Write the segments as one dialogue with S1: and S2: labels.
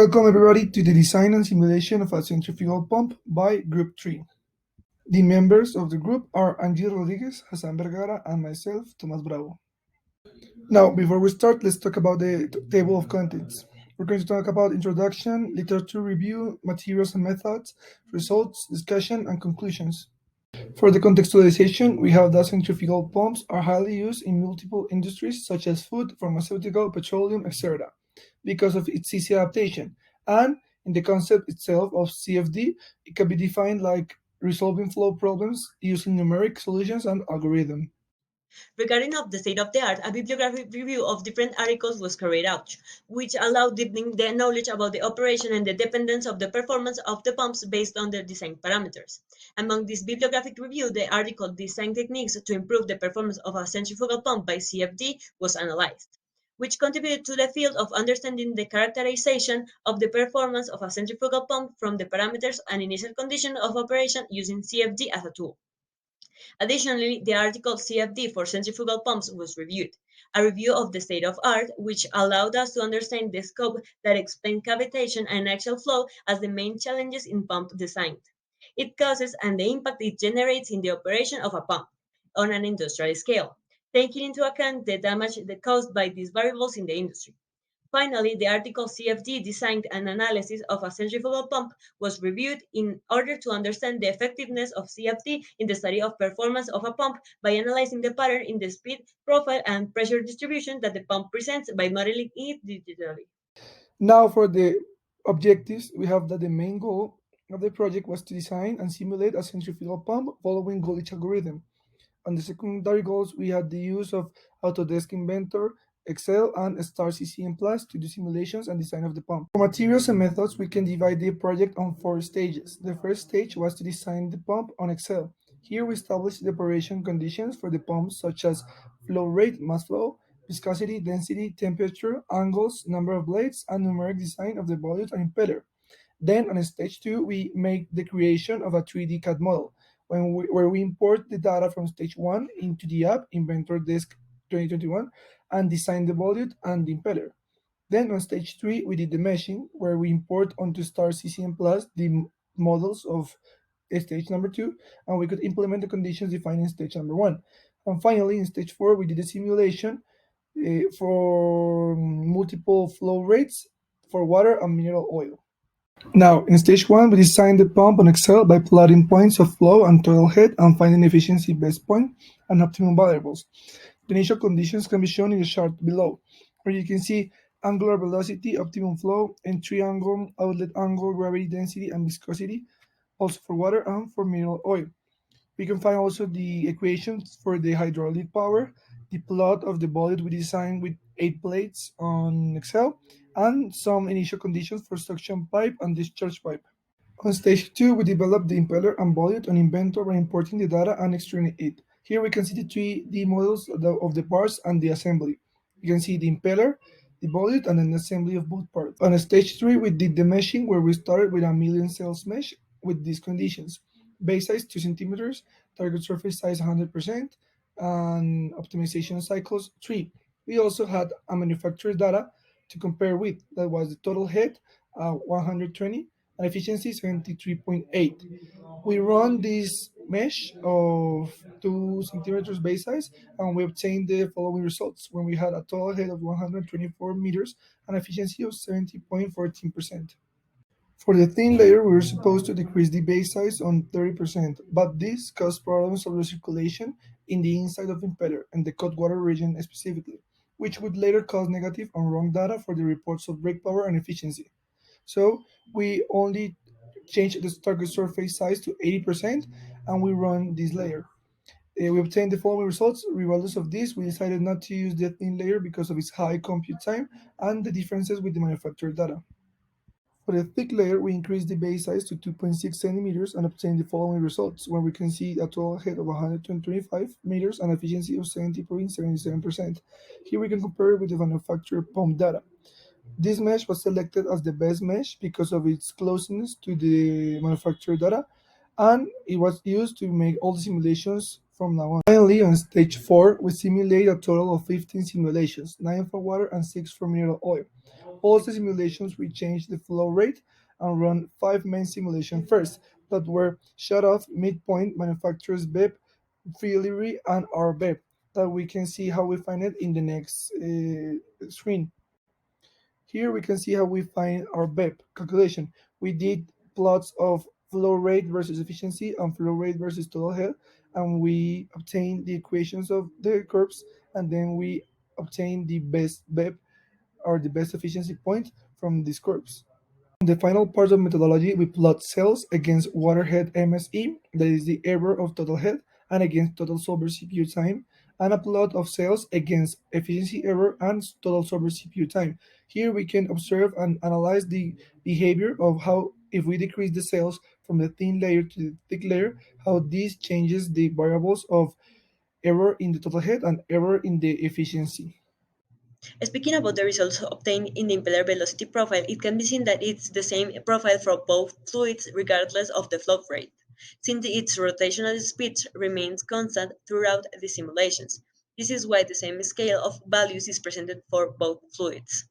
S1: Welcome everybody to the design and simulation of a centrifugal pump by Group 3. The members of the group are Angel Rodriguez, Hassan Vergara, and myself, Tomas Bravo. Now, before we start, let's talk about the table of contents. We're going to talk about introduction, literature review, materials and methods, results, discussion, and conclusions. For the contextualization, we have that centrifugal pumps are highly used in multiple industries such as food, pharmaceutical, petroleum, etc., because of its easy adaptation. And in the concept itself of CFD, it can be defined like resolving flow problems using numeric solutions and algorithm.
S2: Regarding of the state of the art, a bibliographic review of different articles was carried out, which allowed deepening the knowledge about the operation and the dependence of the performance of the pumps based on their design parameters. Among this bibliographic review, the article Design Techniques to Improve the Performance of a Centrifugal Pump by CFD was analyzed, which contributed to the field of understanding the characterization of the performance of a centrifugal pump from the parameters and initial condition of operation using CFD as a tool. Additionally, the article CFD for centrifugal pumps was reviewed, a review of the state of art, which allowed us to understand the scope that explained cavitation and axial flow as the main challenges in pump design, its causes, and the impact it generates in the operation of a pump on an industrial scale, taking into account the damage caused by these variables in the industry. Finally, the article CFD Design and Analysis of a Centrifugal Pump was reviewed in order to understand the effectiveness of CFD in the study of performance of a pump by analyzing the pattern in the speed, profile, and pressure distribution that the pump presents by modeling it digitally.
S1: Now for the objectives, we have that the main goal of the project was to design and simulate a centrifugal pump following Goldich algorithm. On the secondary goals, we had the use of Autodesk Inventor, Excel, and Star CCM Plus to do simulations and design of the pump. For materials and methods, we can divide the project on 4 stages. The first stage was to design the pump on Excel. Here we established the operation conditions for the pump, such as flow rate, mass flow, viscosity, density, temperature, angles, number of blades, and numeric design of the volute and impeller. Then on stage 2, we make the creation of a 3D CAD model where we import the data from stage 1 into the app Inventor Disk 2021 and design the volute and the impeller. Then on stage 3, we did the meshing where we import onto Star CCM Plus the models of stage number 2 and we could implement the conditions defined in stage number 1. And finally, in stage 4, we did a simulation for multiple flow rates for water and mineral oil. Now, in stage 1, we designed the pump on Excel by plotting points of flow and total head and finding efficiency best point and optimum variables. The initial conditions can be shown in the chart below, where you can see angular velocity, optimum flow, entry angle, outlet angle, gravity density, and viscosity, also for water and for mineral oil. We can find also the equations for the hydraulic power, the plot of the volute we designed with 8 plates on Excel, and some initial conditions for suction pipe and discharge pipe. On stage 2, we developed the impeller and volute on Inventor by importing the data and extruding it. Here we can see the 3D models of the parts and the assembly. You can see the impeller, the volute, and an assembly of both parts. On stage 3, we did the meshing where we started with a million cells mesh with these conditions. Base size 2 centimeters, target surface size 100%, and optimization cycles 3. We also had a manufacturer data to compare with. That was the total head 120 and efficiency 73.8. We run this mesh of 2 centimeters base size and we obtained the following results when we had a total head of 124 meters and efficiency of 70.14%. For the thin layer, we were supposed to decrease the base size on 30%, but this caused problems of recirculation in the inside of the impeller and the cut water region specifically, which would later cause negative and wrong data for the reports of brake power and efficiency. So we only changed the target surface size to 80% and we run this layer. We obtained the following results. Regardless of this, we decided not to use the thin layer because of its high compute time and the differences with the manufacturer data. For the thick layer, we increased the base size to 2.6 centimeters and obtained the following results, where we can see a total head of 125 meters and efficiency of 70.77%. Here we can compare it with the manufacturer pump data. This mesh was selected as the best mesh because of its closeness to the manufacturer data, and it was used to make all the simulations from now on. Finally, on stage 4, we simulate a total of 15 simulations, 9 for water and 6 for mineral oil. pause the simulations, we change the flow rate and run 5 main simulations first that were shut off, midpoint, manufacturer's BEP, Freely, and our BEP that we can see how we find it in the next screen. Here we can see how we find our BEP calculation. We did plots of flow rate versus efficiency and flow rate versus total head, and we obtained the equations of the curves, and then we obtained the best BEP or the best efficiency point from these curves. In the final part of methodology, we plot cells against water head MSE, that is the error of total head, and against total solver CPU time, and a plot of cells against efficiency error and total solver CPU time. Here we can observe and analyze the behavior of how, if we decrease the cells from the thin layer to the thick layer, how this changes the variables of error in the total head and error in the efficiency.
S2: Speaking about the results obtained in the impeller velocity profile, it can be seen that it's the same profile for both fluids regardless of the flow rate, since its rotational speed remains constant throughout the simulations. This is why the same scale of values is presented for both fluids.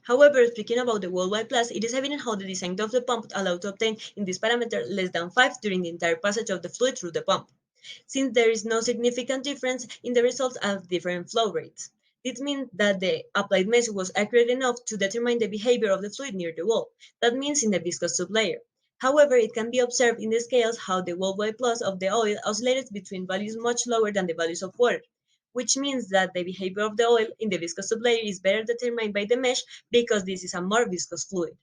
S2: However, speaking about the worldwide plus, it is evident how the design of the pump allowed to obtain in this parameter less than 5 during the entire passage of the fluid through the pump, since there is no significant difference in the results at different flow rates. This means that the applied mesh was accurate enough to determine the behavior of the fluid near the wall, that means in the viscous sublayer. However, it can be observed in the scales how the worldwide plus of the oil oscillated between values much lower than the values of water, which means that the behavior of the oil in the viscous sublayer is better determined by the mesh because this is a more viscous fluid.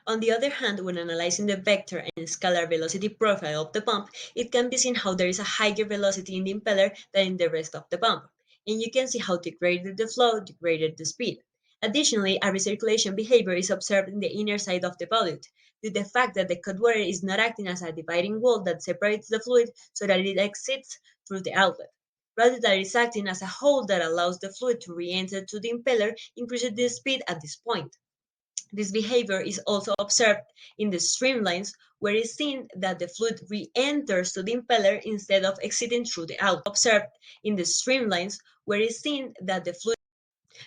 S2: On the other hand, when analyzing the vector and scalar velocity profile of the pump, it can be seen how there is a higher velocity in the impeller than in the rest of the pump, and you can see how the greater the flow, the greater the speed. Additionally, a recirculation behavior is observed in the inner side of the volute, due to the fact that the cut water is not acting as a dividing wall that separates the fluid so that it exits through the outlet. Rather, that it is acting as a hole that allows the fluid to re-enter to the impeller, increasing the speed at this point. This behavior is also observed in the streamlines, where it is seen that the fluid re-enters to the impeller instead of exiting through the outlet. Observed in the streamlines, where it is seen that the fluid.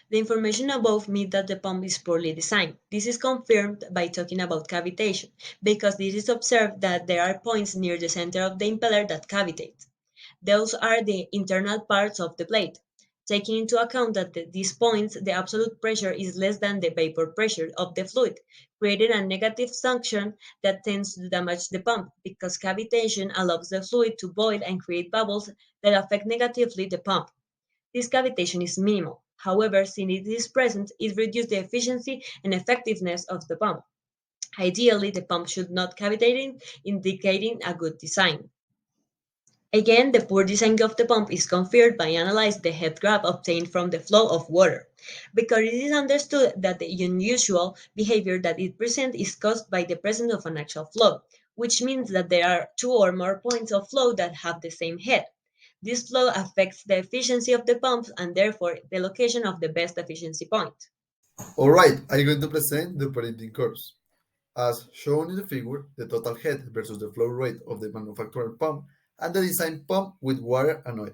S2: The information above means that the pump is poorly designed. This is confirmed by talking about cavitation, because this is observed that there are points near the center of the impeller that cavitate. Those are the internal parts of the plate. Taking into account that at these points the absolute pressure is less than the vapor pressure of the fluid, creating a negative suction that tends to damage the pump, because cavitation allows the fluid to boil and create bubbles that affect negatively the pump. This cavitation is minimal. However, since it is present, it reduces the efficiency and effectiveness of the pump. Ideally, the pump should not cavitate, indicating a good design. Again, the poor design of the pump is confirmed by analyzing the head graph obtained from the flow of water, because it is understood that the unusual behavior that it presents is caused by the presence of an actual flow, which means that there are two or more points of flow that have the same head. This flow affects the efficiency of the pumps and therefore the location of the best efficiency point.
S3: Alright, I'm going to present the operating curves. As shown in the figure, the total head versus the flow rate of the manufacturer pump and the design pump with water and oil.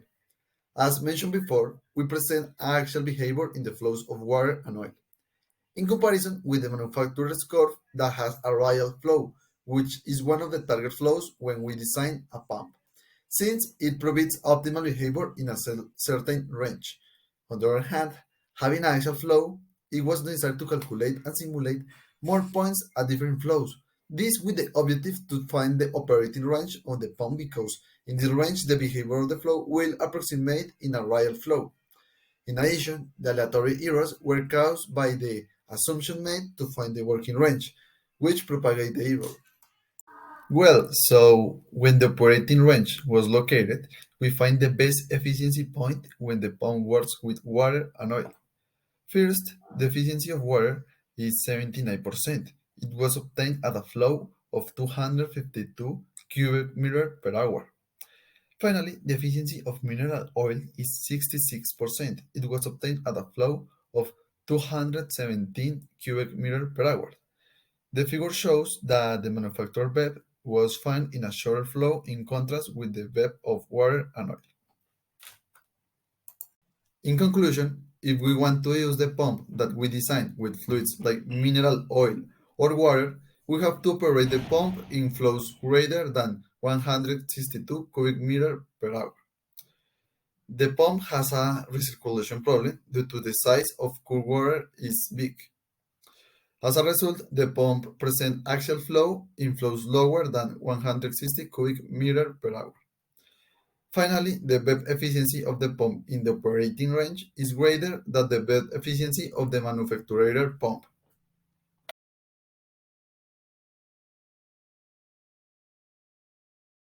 S3: As mentioned before, we present actual behavior in the flows of water and oil, in comparison with the manufacturer's curve that has a radial flow, which is one of the target flows when we design a pump, since it provides optimal behavior in a certain range. On the other hand, having an axial flow, it was necessary to calculate and simulate more points at different flows. This with the objective to find the operating range of the pump, because in this range the behavior of the flow will approximate in a radial flow. In addition, the aleatory errors were caused by the assumption made to find the working range, which propagate the error. Well, so when the operating range was located, we find the best efficiency point when the pump works with water and oil. First, the efficiency of water is 79%. It was obtained at a flow of 252 cubic meter per hour. Finally, the efficiency of mineral oil is 66%. It was obtained at a flow of 217 cubic meter per hour. The figure shows that the manufactured BEP was found in a shorter flow in contrast with the BEP of water and oil. In conclusion, If we want to use the pump that we designed with fluids like mineral oil or water, we have to operate the pump in flows greater than 162 cubic meters per hour. The pump has a recirculation problem due to the size of cool water is big. As a result, the pump presents axial flow in flows lower than 160 cubic meters per hour. Finally, the BEP efficiency of the pump in the operating range is greater than the BEP efficiency of the manufacturer pump.